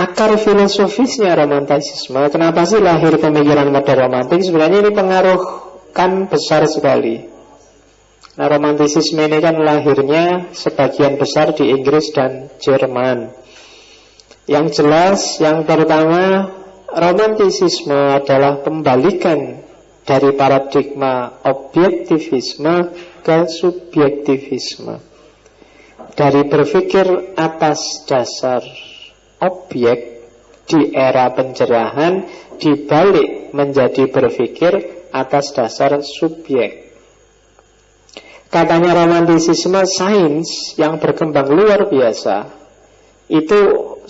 akar filosofisnya romantisisme. Kenapa sih lahir pemikiran modern romantik? Sebenarnya ini pengaruh kan besar sekali. Nah, romantisisme ini kan lahirnya sebagian besar di Inggris dan Jerman. Yang jelas, yang pertama, romantisisme adalah pembalikan dari paradigma objektivisme ke subjektivisme. Dari berpikir atas dasar objek di era pencerahan dibalik menjadi berpikir atas dasar subjek. Katanya romantisisme sains yang berkembang luar biasa itu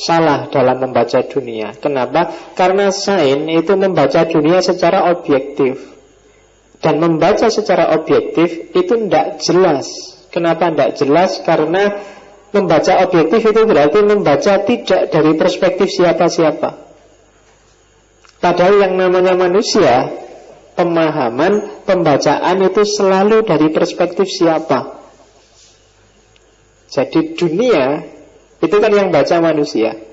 salah dalam membaca dunia. Kenapa? Karena sains itu membaca dunia secara objektif. Dan membaca secara objektif itu tidak jelas. Kenapa tidak jelas? Karena membaca objektif itu berarti membaca tidak dari perspektif siapa-siapa. Padahal yang namanya manusia, pemahaman, pembacaan itu selalu dari perspektif siapa. Jadi dunia itu kan yang baca manusia.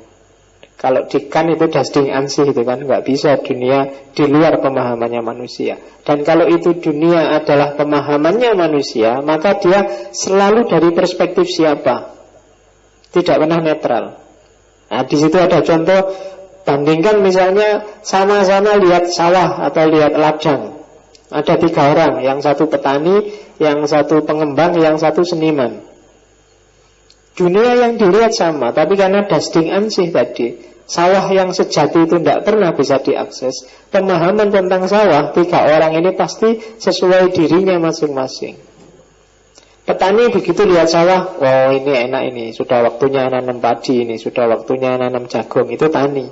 Kalau di Kant itu das Ding an sich itu kan nggak bisa dunia di luar pemahamannya manusia. Dan kalau itu dunia adalah pemahamannya manusia, maka dia selalu dari perspektif siapa, tidak pernah netral. Nah, di situ ada contoh. Bandingkan misalnya sama-sama lihat sawah atau lihat ladang. Ada 3 orang, yang satu petani, yang satu pengembang, yang satu seniman. Dunia yang dilihat sama, tapi karena das Ding an sich tadi, sawah yang sejati itu tidak pernah bisa diakses. Pemahaman tentang sawah 3 orang ini pasti sesuai dirinya masing-masing. Petani begitu lihat sawah, wow ini enak ini, sudah waktunya nanam padi ini, sudah waktunya nanam jagung, itu tani.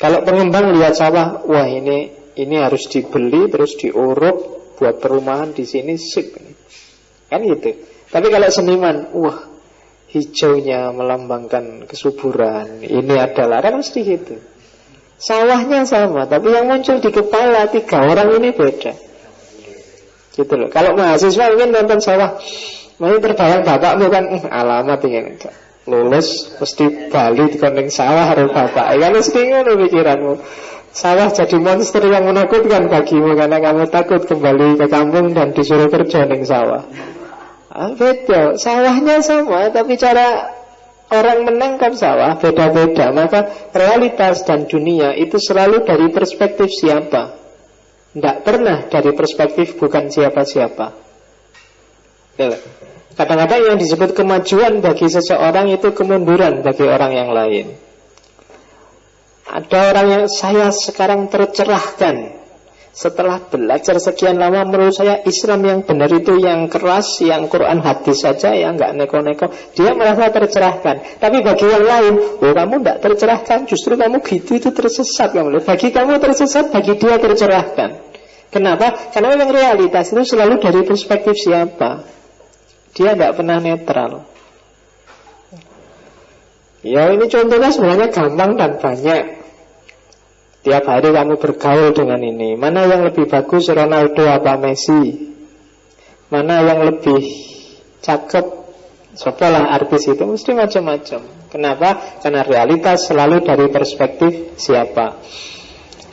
Kalau pengembang lihat sawah, wah ini harus dibeli terus diuruk buat perumahan di sini sip, kan gitu. Tapi kalau seniman, wah hijaunya melambangkan kesuburan, ini adalah kan mesti gitu. Sawahnya sama, tapi yang muncul di kepala 3 orang ini beda. Gitu loh. Kalau mahasiswa mungkin nonton sawah, mungkin terbayang bapakmu kan, alamat ini lulus mesti bali di kondeng sawah harus bapak. Ya mesti ngono pikiranmu. Sawah jadi monster yang menakutkan bagimu karena kamu takut kembali ke kampung dan disuruh kerja di sawah. Beda, sawahnya sama tapi cara orang menangkap sawah beda-beda. Maka realitas dan dunia itu selalu dari perspektif siapa, tidak pernah dari perspektif bukan siapa-siapa. Kadang-kadang yang disebut kemajuan bagi seseorang itu kemunduran bagi orang yang lain. Ada orang yang saya sekarang tercerahkan setelah belajar sekian lama, menurut saya Islam yang benar itu yang keras, yang Quran hadis saja, yang nggak neko-neko. Dia merasa tercerahkan. Tapi bagi yang lain, oh kamu tidak tercerahkan, justru kamu gitu itu tersesat kamu. Bagi kamu tersesat, bagi dia tercerahkan. Kenapa? Karena memang realitas itu selalu dari perspektif siapa. Dia tidak pernah netral. Ya ini contohnya sebenarnya gampang dan banyak. Tiap hari kamu bergaul dengan ini. Mana yang lebih bagus, Ronaldo apa Messi? Mana yang lebih cakep? Sopalah artis itu, mesti macam-macam. Kenapa? Karena realitas selalu dari perspektif siapa.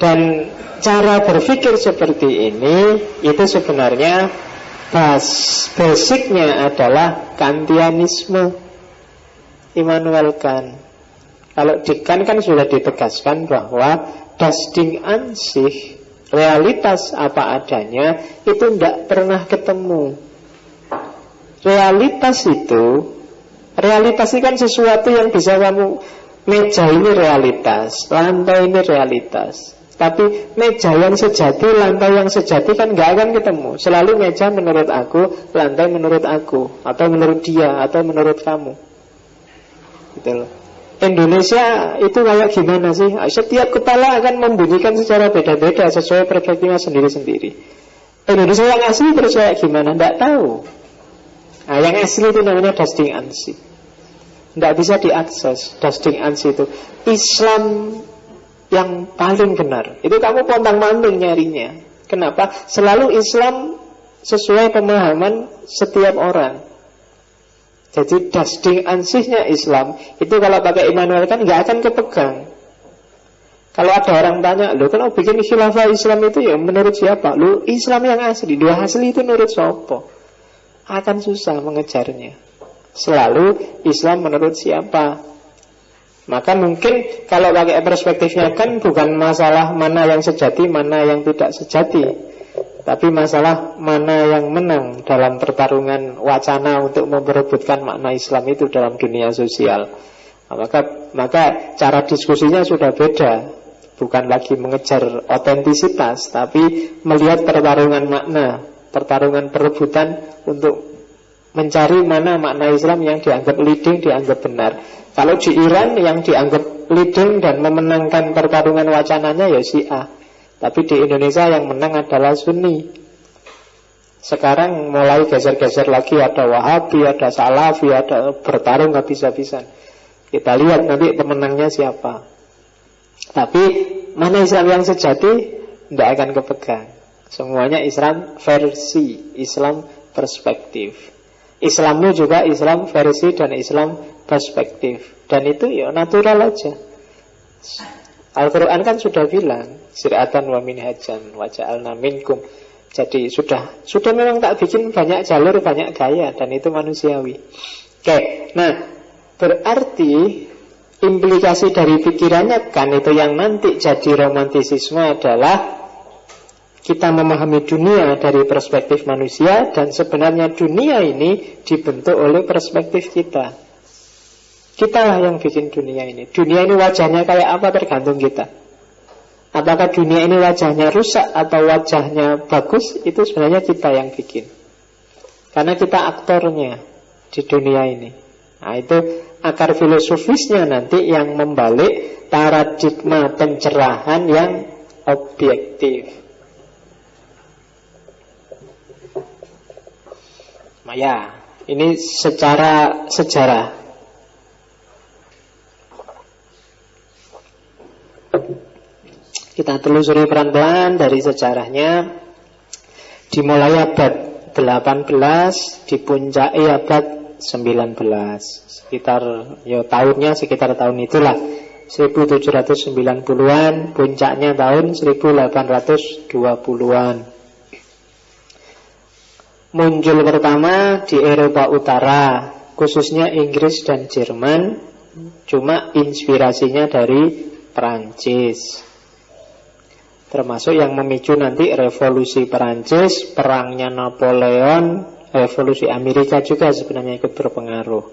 Dan cara berpikir seperti ini itu sebenarnya basicnya adalah Kantianisme, Immanuel Kant. Kalau di Kant kan sudah ditegaskan bahwa das Ding an sich, realitas apa adanya, itu tidak pernah ketemu. Realitas itu kan sesuatu yang bisa kamu, meja ini realitas, lantai ini realitas. Tapi meja yang sejati, lantai yang sejati kan gak akan ketemu. Selalu meja menurut aku, lantai menurut aku, atau menurut dia, atau menurut kamu. Gitu loh. Indonesia itu kayak gimana sih? Setiap kepala akan membunyikan secara beda-beda sesuai perspektifnya sendiri-sendiri. Indonesia yang asli terus kayak gimana? Nggak tahu. Nah, yang asli itu namanya das Ding an sich. Nggak bisa diakses das Ding an sich itu. Islam yang paling benar itu kamu pontang-panting nyarinya. Kenapa? Selalu Islam sesuai pemahaman setiap orang. Jadi dasding ansihnya Islam itu kalau pakai Immanuel kan nggak akan kepegang. Kalau ada orang tanya, lo kan bikin khilafah Islam itu ya menurut siapa? Lo Islam yang asli, dua asli itu menurut siapa? Akan susah mengejarnya. Selalu Islam menurut siapa? Maka mungkin kalau pakai perspektifnya kan bukan masalah mana yang sejati, mana yang tidak sejati, tapi masalah mana yang menang dalam pertarungan wacana untuk memperebutkan makna Islam itu dalam dunia sosial. Maka cara diskusinya sudah beda. Bukan lagi mengejar otentisitas, tapi melihat pertarungan makna, pertarungan perebutan untuk mencari mana makna Islam yang dianggap leading, dianggap benar. Kalau di Iran yang dianggap leading dan memenangkan pertarungan wacananya ya Syiah. Tapi di Indonesia yang menang adalah Sunni. Sekarang mulai geser-geser lagi, ada Wahabi, ada Salafi, ada bertarung habis-habisan. Kita lihat nanti pemenangnya siapa. Tapi mana Islam yang sejati tidak akan kepegang. Semuanya Islam versi, Islam perspektif. Islammu juga Islam versi dan Islam perspektif. Dan itu ya natural aja. Al-Quran kan sudah bilang sir'atan wa minhajan wa ja'alna minkum. Jadi sudah memang tak bikin banyak jalur, banyak gaya, dan itu manusiawi. Oke, nah berarti implikasi dari pikirannya kan itu yang nanti jadi romantisisme adalah kita memahami dunia dari perspektif manusia, dan sebenarnya dunia ini dibentuk oleh perspektif kita. Kitalah yang bikin dunia ini. Dunia ini wajahnya kayak apa tergantung kita. Apakah dunia ini wajahnya rusak atau wajahnya bagus, itu sebenarnya kita yang bikin. Karena kita aktornya di dunia ini. Nah itu akar filosofisnya nanti yang membalik paradigma pencerahan yang objektif. Ya, ini secara sejarah. Kita telusuri pelan-pelan dari sejarahnya. Dimulai abad 18, dipuncai abad 19. Sekitar tahunnya sekitar tahun itulah 1790-an, puncaknya tahun 1820-an. Muncul pertama di Eropa Utara, khususnya Inggris dan Jerman, cuma inspirasinya dari Perancis. Termasuk yang memicu nanti revolusi Perancis, perangnya Napoleon, revolusi Amerika juga sebenarnya ikut berpengaruh.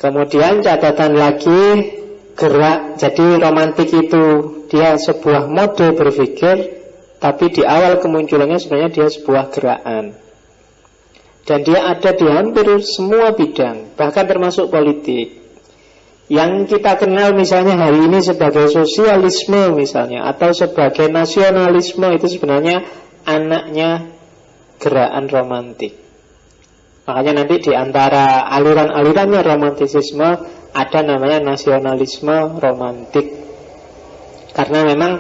Kemudian catatan lagi, gerak, jadi romantik itu dia sebuah mode berpikir, tapi di awal kemunculannya sebenarnya dia sebuah gerakan. Dan dia ada di hampir semua bidang, bahkan termasuk politik. Yang kita kenal misalnya hari ini sebagai sosialisme misalnya, atau sebagai nasionalisme, itu sebenarnya anaknya gerakan romantik. Makanya nanti di antara aliran-alirannya romantisisme ada namanya nasionalisme romantik. Karena memang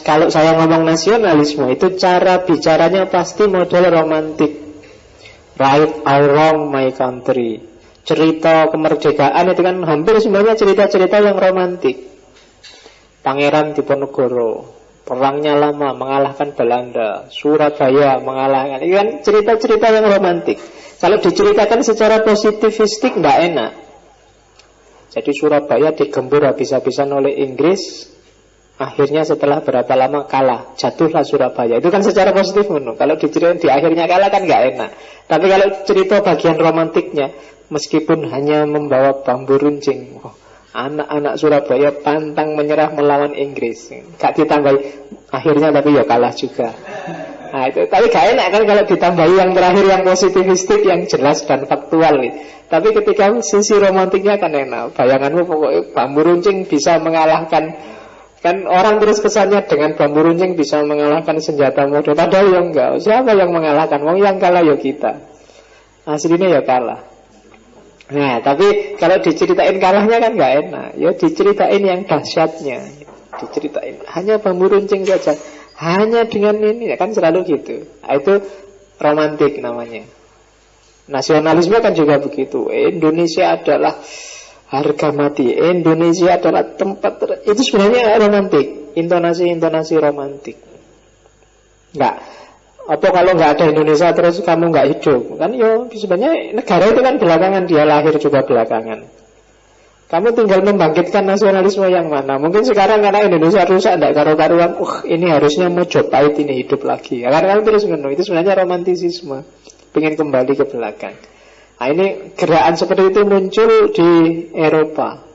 kalau saya ngomong nasionalisme itu cara bicaranya pasti model romantik. Right or wrong my country. Cerita kemerdekaan itu kan hampir semuanya cerita-cerita yang romantik. Pangeran Diponegoro, perangnya lama mengalahkan Belanda, Surabaya mengalahkan. Ini kan cerita-cerita yang romantik. Kalau diceritakan secara positivistik tidak enak. Jadi Surabaya digembur habis-habisan oleh Inggris. Akhirnya setelah berapa lama kalah, jatuhlah Surabaya. Itu kan secara positif menurut. Kalau diceritain di akhirnya kalah kan nggak enak. Tapi kalau cerita bagian romantiknya, meskipun hanya membawa bambu runcing, anak-anak Surabaya pantang menyerah melawan Inggris, gak ditambahi akhirnya tapi ya kalah juga. Nah itu, tapi gak enak kan kalau ditambahi yang terakhir yang positivistik, yang jelas dan faktual. Tapi ketika sisi romantiknya kan enak. Bayanganmu pokoknya bambu runcing bisa mengalahkan. Kan orang terus kesannya dengan bambu runcing bisa mengalahkan senjata modern. Padahal ya enggak. Siapa yang mengalahkan? Yang kalah ya kita. Aslinya ya kalah. Nah, tapi kalau diceritain kalahnya kan nggak enak. Ya diceritain yang dahsyatnya. Diceritain hanya bambu runcing saja. Hanya dengan ini, ya kan selalu gitu. Nah, itu romantik namanya. Nasionalisme kan juga begitu. Indonesia adalah harga mati, Indonesia adalah tempat itu sebenarnya romantik, intonasi romantik. Enggak. Apa kalau nggak ada Indonesia terus kamu nggak hidup? Kan yo sebenarnya negara itu kan belakangan, dia lahir juga belakangan. Kamu tinggal membangkitkan nasionalisme yang mana? Mungkin sekarang karena Indonesia rusak, tidak karu-karuan, ini harusnya Mojopahit ini hidup lagi. Karena kamu terus ngeno, itu sebenarnya romantisisme, pengen kembali ke belakang. Nah, ini gerakan seperti itu muncul di Eropa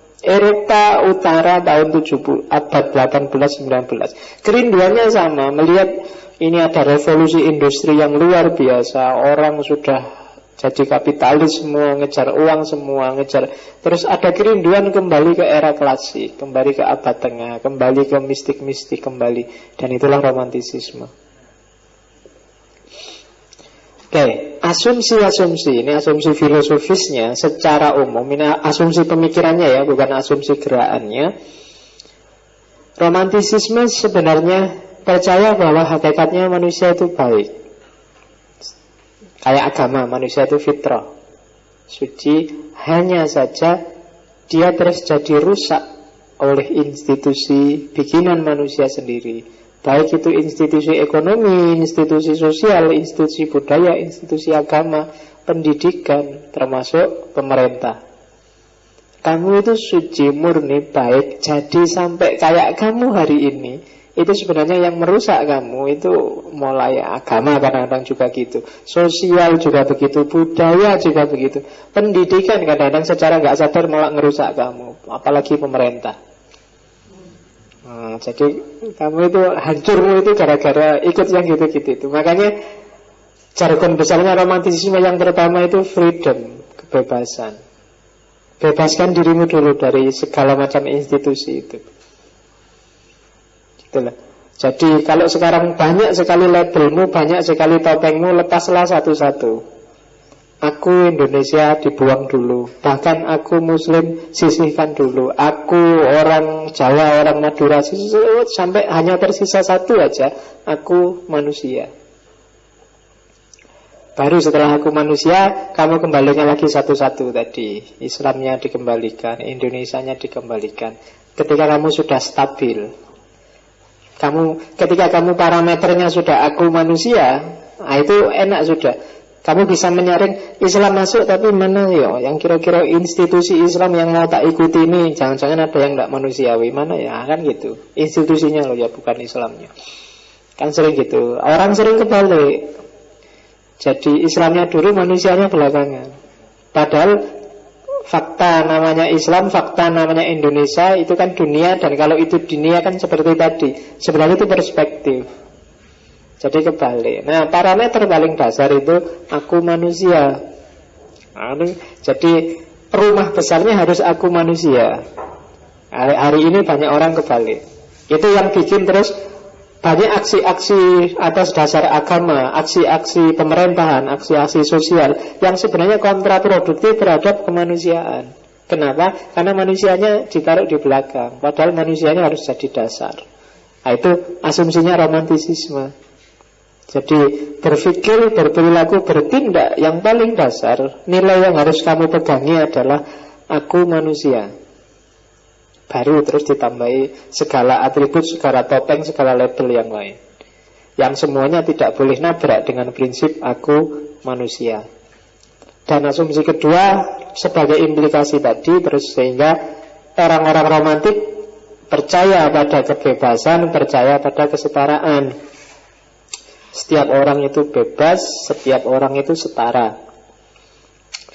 Utara tahun 70, abad 18-19. Kerinduannya sama, melihat ini ada revolusi industri yang luar biasa. Orang sudah jadi kapitalis semua, ngejar uang semua, terus ada kerinduan kembali ke era klasik, kembali ke abad tengah, kembali ke mistik-mistik kembali. Dan itulah romantisisme. Oke, asumsi-asumsi, ini asumsi filosofisnya secara umum, ini asumsi pemikirannya ya, bukan asumsi gerakannya. Romantisisme sebenarnya percaya bahwa hakikatnya manusia itu baik. Kayak agama, manusia itu fitrah, suci, hanya saja dia terus jadi rusak oleh institusi bikinan manusia sendiri. Baik itu institusi ekonomi, institusi sosial, institusi budaya, institusi agama, pendidikan, termasuk pemerintah. Kamu itu suci, murni, baik, jadi sampai kayak kamu hari ini. Itu sebenarnya yang merusak kamu. Itu mulai agama kadang-kadang juga gitu, sosial juga begitu, budaya juga begitu, pendidikan kadang-kadang secara gak sadar malah ngerusak kamu, apalagi pemerintah. Jadi kamu itu hancurmu itu gara-gara ikut yang gitu-gitu itu. Makanya jargon besarnya romantisisme yang pertama itu freedom, kebebasan. Bebaskan dirimu dulu dari segala macam institusi itu. Itulah. Jadi kalau sekarang banyak sekali labelmu, banyak sekali topengmu, lepaslah satu-satu. Aku Indonesia dibuang dulu. Bahkan aku Muslim sisihkan dulu. Aku orang Jawa, orang Madura sampai hanya tersisa satu aja. Aku manusia. Baru setelah aku manusia, kamu kembalikan lagi satu-satu tadi. Islamnya dikembalikan, Indonesianya dikembalikan. Ketika kamu sudah stabil, ketika kamu parameternya sudah aku manusia, itu enak sudah. Kamu bisa menyaring Islam masuk, tapi mana ya yang kira-kira institusi Islam yang mau tak ikuti ini, jangan-jangan ada yang tidak manusiawi, mana ya, kan gitu. Institusinya loh ya, bukan Islamnya. Kan sering gitu. Orang sering kebalik. Jadi Islamnya dulu, manusianya belakangan. Padahal fakta namanya Islam, fakta namanya Indonesia, itu kan dunia. Dan kalau itu dunia kan seperti tadi, sebenarnya itu perspektif. Jadi kebalik. Nah, parameter paling dasar itu aku manusia. Jadi rumah besarnya harus aku manusia. Hari ini banyak orang kebalik. Itu yang bikin terus banyak aksi-aksi atas dasar agama, aksi-aksi pemerintahan, aksi-aksi sosial yang sebenarnya kontraproduktif terhadap kemanusiaan. Kenapa? Karena manusianya ditaruh di belakang, padahal manusianya harus jadi dasar. Nah, itu asumsinya romantisisme. Jadi berpikir, berperilaku, bertindak yang paling dasar, nilai yang harus kamu pegangi adalah aku manusia. Baru terus ditambahi segala atribut, segala topeng, segala label yang lain, yang semuanya tidak boleh nabrak dengan prinsip aku manusia. Dan asumsi kedua sebagai implikasi tadi, terus sehingga orang-orang romantik percaya pada kebebasan, percaya pada kesetaraan. Setiap orang itu bebas, setiap orang itu setara.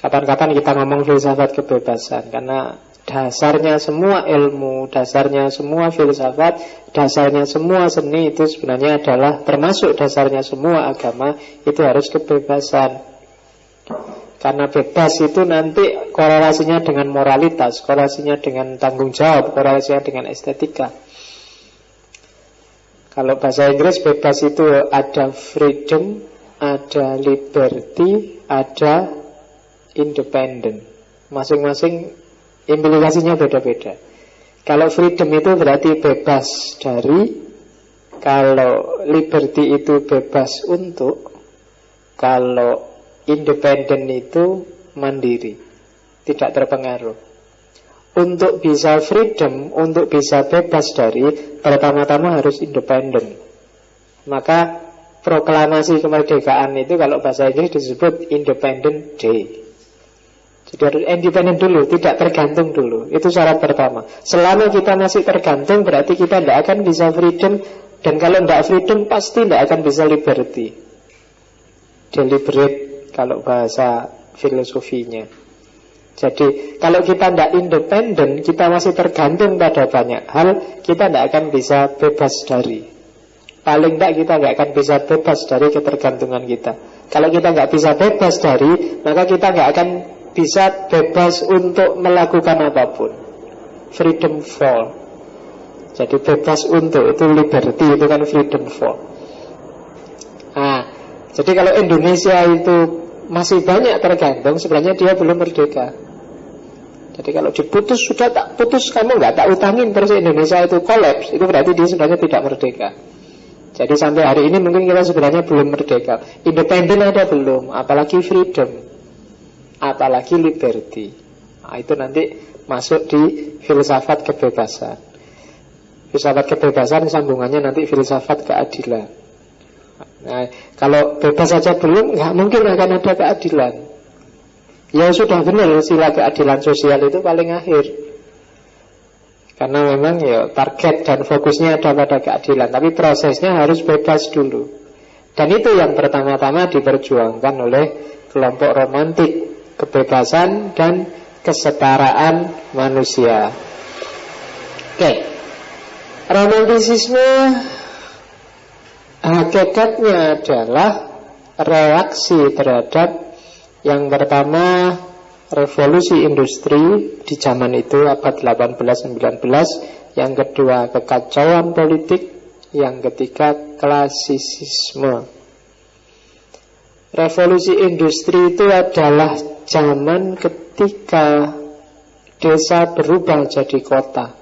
Kapan-kapan kita ngomong filsafat kebebasan, karena dasarnya semua ilmu, dasarnya semua filsafat, dasarnya semua seni itu sebenarnya adalah, termasuk dasarnya semua agama, itu harus kebebasan. Karena bebas itu nanti korelasinya dengan moralitas, korelasinya dengan tanggung jawab, korelasinya dengan estetika. Kalau bahasa Inggris bebas itu ada freedom, ada liberty, ada independent. Masing-masing implikasinya beda-beda. Kalau freedom itu berarti bebas dari, kalau liberty itu bebas untuk, kalau independen itu mandiri, tidak terpengaruh. Untuk bisa freedom, untuk bisa bebas dari, pertama-tama harus independen. Maka proklamasi kemerdekaan itu kalau bahasa Inggris disebut Independent Day. Jadi harus independen dulu, tidak tergantung dulu. Itu syarat pertama. Selama kita masih tergantung, berarti kita tidak akan bisa freedom. Dan kalau tidak freedom, pasti tidak akan bisa liberty. Deliberate kalau bahasa filosofinya. Jadi kalau kita tidak independen, kita masih tergantung pada banyak hal, kita tidak akan bisa bebas dari. Paling tidak kita tidak akan bisa bebas dari ketergantungan kita. Kalau kita nggak bisa bebas dari, maka kita nggak akan bisa bebas untuk melakukan apapun. Freedom for. Jadi bebas untuk, itu liberty, itu kan freedom for. Nah, jadi kalau Indonesia itu masih banyak tergantung, sebenarnya dia belum merdeka. Jadi kalau diputus, sudah tak putus, kamu nggak tak utangin, terus Indonesia itu kolaps, itu berarti dia sebenarnya tidak merdeka. Jadi sampai hari ini mungkin kita sebenarnya belum merdeka. Independen ada belum, apalagi freedom, apalagi liberty. Nah, itu nanti masuk di filsafat kebebasan. Filsafat kebebasan sambungannya nanti filsafat keadilan. Nah, kalau bebas saja belum, nggak mungkin akan ada keadilan. Ya sudah benar, sila keadilan sosial itu paling akhir. Karena memang ya target dan fokusnya ada pada keadilan, tapi prosesnya harus bebas dulu. Dan itu yang pertama-tama diperjuangkan oleh kelompok romantik, kebebasan dan kesetaraan manusia. Oke. Romantisisme hakikatnya adalah reaksi terhadap yang pertama revolusi industri di zaman itu abad 18-19, yang kedua kekacauan politik, yang ketiga klasisisme. Revolusi industri itu adalah zaman ketika desa berubah jadi kota.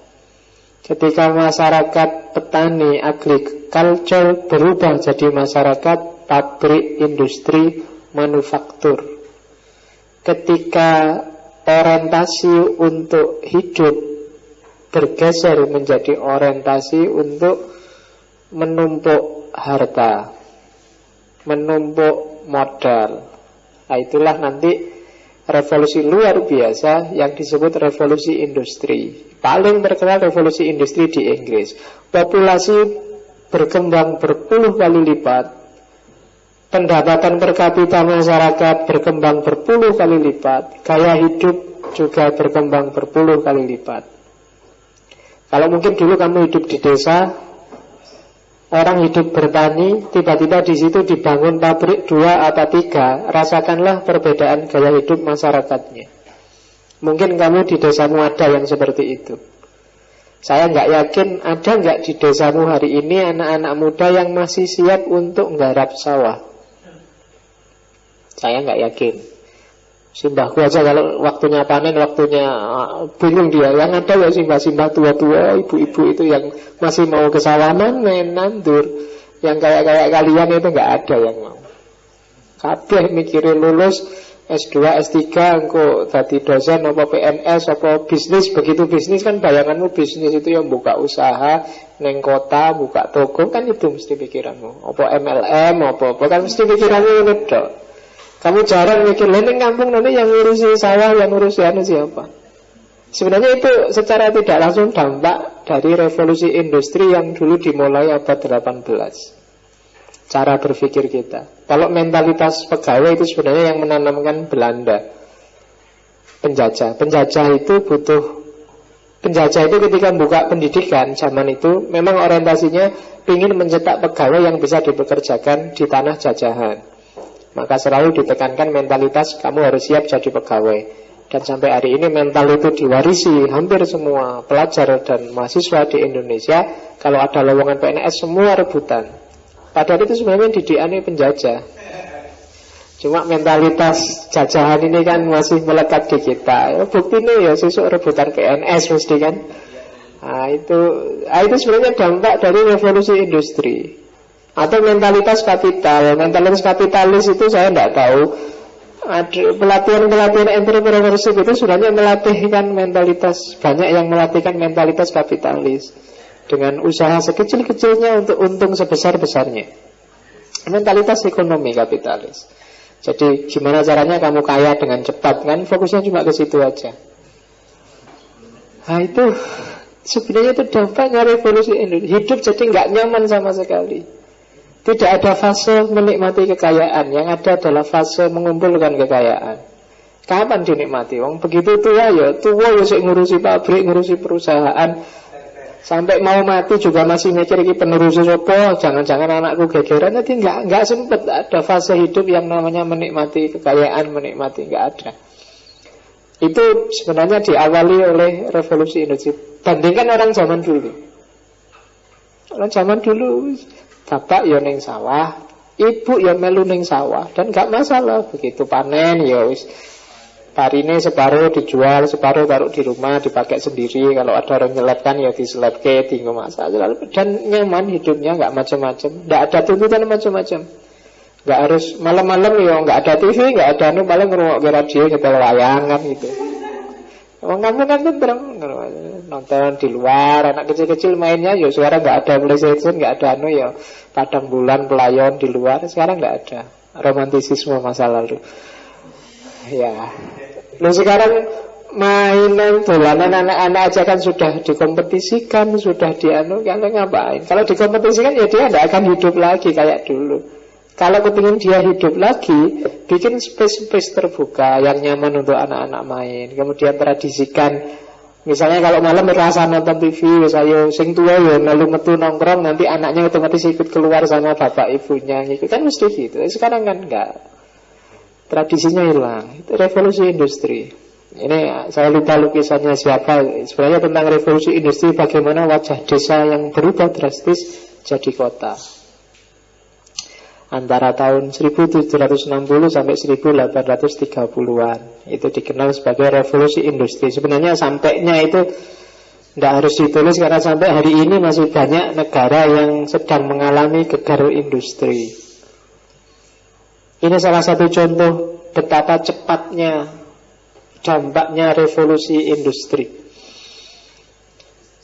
Ketika masyarakat petani agriculture berubah jadi masyarakat pabrik, industri, manufaktur. Ketika orientasi untuk hidup bergeser menjadi orientasi untuk menumpuk harta, menumpuk modal. Nah, itulah nanti revolusi luar biasa yang disebut revolusi industri. Paling terkenal revolusi industri di Inggris. Populasi berkembang berpuluh kali lipat, pendapatan per kapita masyarakat berkembang berpuluh kali lipat, gaya hidup juga berkembang berpuluh kali lipat. Kalau mungkin dulu kamu hidup di desa, orang hidup bertani, tiba-tiba di situ dibangun pabrik 2 atau 3, rasakanlah perbedaan gaya hidup masyarakatnya. Mungkin kamu di desamu ada yang seperti itu. Saya nggak yakin ada nggak di desamu hari ini anak-anak muda yang masih siap untuk nggarap sawah. Saya nggak yakin. Simbahku aja kalau waktunya panen, waktunya bingung dia. Yang ada ya simbah-simbah tua-tua, ibu-ibu itu yang masih mau ke sawanan, main nandur. Yang kayak kalian itu nggak ada yang mau. Kabeh mikirin lulus S2, S3, engko dadi dosen, apa PNS, apa bisnis. Begitu bisnis kan bayanganmu bisnis itu yang buka usaha neng kota, buka toko, kan itu mesti pikiranmu. Apa MLM, apa kan mesti pikiranmu itu. Kamu jarang mikir, neng kampung nanti yang ngurusi sawah, yang ngurusi anu siapa. Sebenarnya itu secara tidak langsung dampak dari revolusi industri yang dulu dimulai abad 18. Cara berpikir kita. Kalau mentalitas pegawai itu sebenarnya yang menanamkan Belanda. Penjajah itu butuh. Penjajah itu ketika buka pendidikan zaman itu memang orientasinya ingin mencetak pegawai yang bisa dipekerjakan di tanah jajahan. Maka selalu ditekankan mentalitas kamu harus siap jadi pegawai. Dan sampai hari ini mental itu diwarisi hampir semua pelajar dan mahasiswa di Indonesia. Kalau ada lowongan PNS semua rebutan. Padahal itu sebenarnya didikannya penjajah. Cuma mentalitas jajahan ini kan masih melekat di kita. Buktinya ya sesuk rebutan PNS mesti kan. Nah, itu sebenarnya dampak dari revolusi industri. Atau mentalitas kapital. Mentalitas kapitalis itu saya tidak tahu Pelatihan-pelatihan entrepreneurship itu sebenarnya melatihkan mentalitas. Banyak yang melatihkan mentalitas kapitalis dengan usaha sekecil-kecilnya untuk untung sebesar-besarnya. Mentalitas ekonomi kapitalis. Jadi gimana caranya kamu kaya dengan cepat, kan fokusnya cuma ke situ aja. Nah itu sebenarnya itu dampaknya revolusi industri. Hidup jadi nggak nyaman sama sekali. Tidak ada fase menikmati kekayaan. Yang ada adalah fase mengumpulkan kekayaan. Kapan dinikmati? Wong begitu tua ya sik ngurusi pabrik, ngurusi perusahaan. Sampai mau mati juga masih mikir iki penerusnya apa, jangan-jangan anakku gegeran. Nanti nggak sempet ada fase hidup yang namanya menikmati kekayaan, menikmati, nggak ada. Itu sebenarnya diawali oleh revolusi industri. Bandingkan orang zaman dulu. Orang zaman dulu bapak ya ning sawah, ibu ya melu ning sawah, dan gak masalah. Begitu panen ya wis parine separuh dijual, separuh taruh di rumah dipakai sendiri. Kalau ada orang nyelepkan ya diselepke, tinggal masalah. Dan nyaman hidupnya, gak macam-macam, gak ada tuntutan macam-macam. Gak harus malam-malam ya gak ada TV, gak ada paling ngrungokne radio nyetel wayangan gitu. Orang kamu kan tentrem nonton di luar, anak kecil-kecil mainnya ya sekarang nggak ada PlayStation, nggak ada ya padang bulan pelayon di luar, sekarang nggak ada romantisisme masa lalu. Ya, sekarang mainan dolanan anak-anak aja kan sudah dikompetisikan, sudah kalian ngapain? Kalau dikompetisikan ya dia tidak akan hidup lagi kayak dulu. Kalau kepingin dia hidup lagi, bikin space-space terbuka yang nyaman untuk anak-anak main. Kemudian tradisikan, misalnya kalau malam merasa nonton TV, saya sing tua ya melu metu nongkrong, nanti anaknya otomatis ikut keluar sama bapak ibunya, gitu kan mesti gitu. Sekarang kan enggak, tradisinya hilang. Itu revolusi industri. Ini saya lupa lukisannya siapa. Sebenarnya tentang revolusi industri, bagaimana wajah desa yang berubah drastis jadi kota. Antara tahun 1760 sampai 1830-an. Itu dikenal sebagai revolusi industri. Sebenarnya sampainya itu tidak harus ditulis, karena sampai hari ini masih banyak negara yang sedang mengalami gegar industri. Ini salah satu contoh betapa cepatnya dampaknya revolusi industri.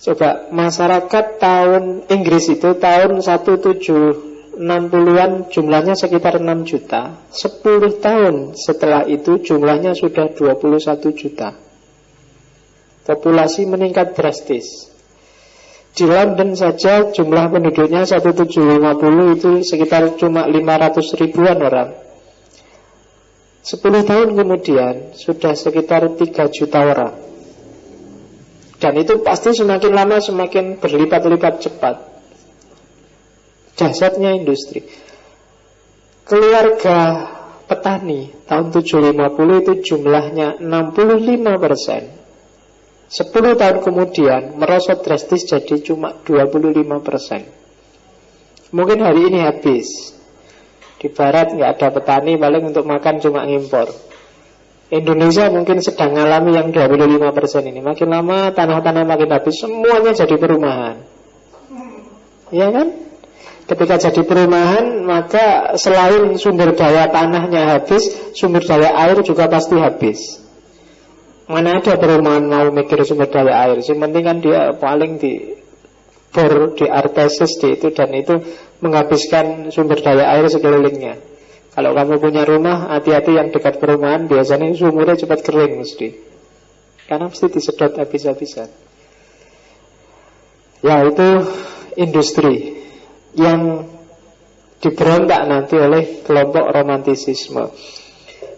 Coba masyarakat tahun Inggris itu tahun 1760-an jumlahnya sekitar 6 juta. 10 tahun setelah itu jumlahnya sudah 21 juta. Populasi meningkat drastis. Di London saja jumlah penduduknya 1750 itu sekitar cuma 500 ribuan orang. 10 tahun kemudian sudah sekitar 3 juta orang. Dan itu pasti semakin lama semakin berlipat-lipat cepat. Dahsyatnya industri. Keluarga petani tahun 750 itu jumlahnya 65%. 10 tahun kemudian merosot drastis jadi cuma 25%. Mungkin hari ini habis. Di barat nggak ada petani, paling untuk makan cuma ngimpor. Indonesia mungkin sedang mengalami yang 25% ini. Makin lama tanah-tanah makin habis, semuanya jadi perumahan. Iya kan? Ketika jadi perumahan, maka selain sumber daya tanahnya habis, sumber daya air juga pasti habis. Mana ada perumahan mau mikir sumber daya air? Yang penting kan dia paling di bor, di artesis, di itu dan itu menghabiskan sumber daya air sekelilingnya. Kalau kamu punya rumah, hati-hati yang dekat perumahan, biasanya sumurnya cepat kering mesti. Karena mesti disedot habis-habisan. Ya itu industri yang diberontak nanti oleh kelompok romantisisme.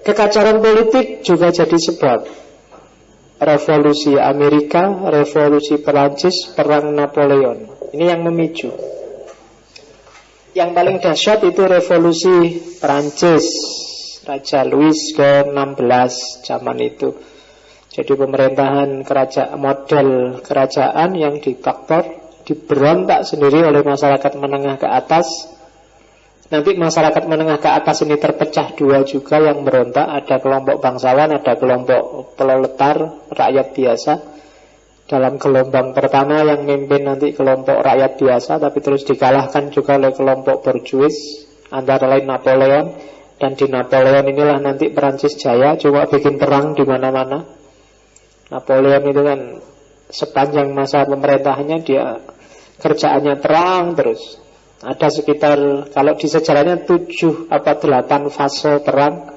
Kekacauan politik juga jadi sebab. Revolusi Amerika, revolusi Perancis, perang Napoleon. Ini yang memicu. Yang paling dahsyat itu revolusi Perancis, Raja Louis ke-16 zaman itu. Jadi pemerintahan kerajaan, model kerajaan yang diktator, diberontak sendiri oleh masyarakat menengah ke atas. Nanti masyarakat menengah ke atas ini terpecah dua juga yang berontak. Ada kelompok bangsawan, ada kelompok proletar, rakyat biasa. Dalam gelombang pertama yang memimpin nanti kelompok rakyat biasa, tapi terus dikalahkan juga oleh kelompok borjuis, antara lain Napoleon. Dan di Napoleon inilah nanti Perancis jaya, coba bikin perang di mana-mana. Napoleon itu kan sepanjang masa pemerintahannya dia kerjaannya perang terus. Ada sekitar, kalau di sejarahnya 7 apa 8 fase perang,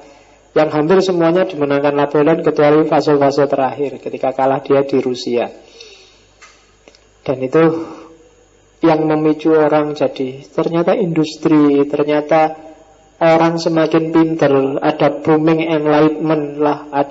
yang hampir semuanya dimenangkan Napoleon kecuali fase-fase terakhir ketika kalah dia di Rusia. Dan itu yang memicu orang jadi ternyata industri, ternyata orang semakin pintar, ada booming enlightenment lah, ada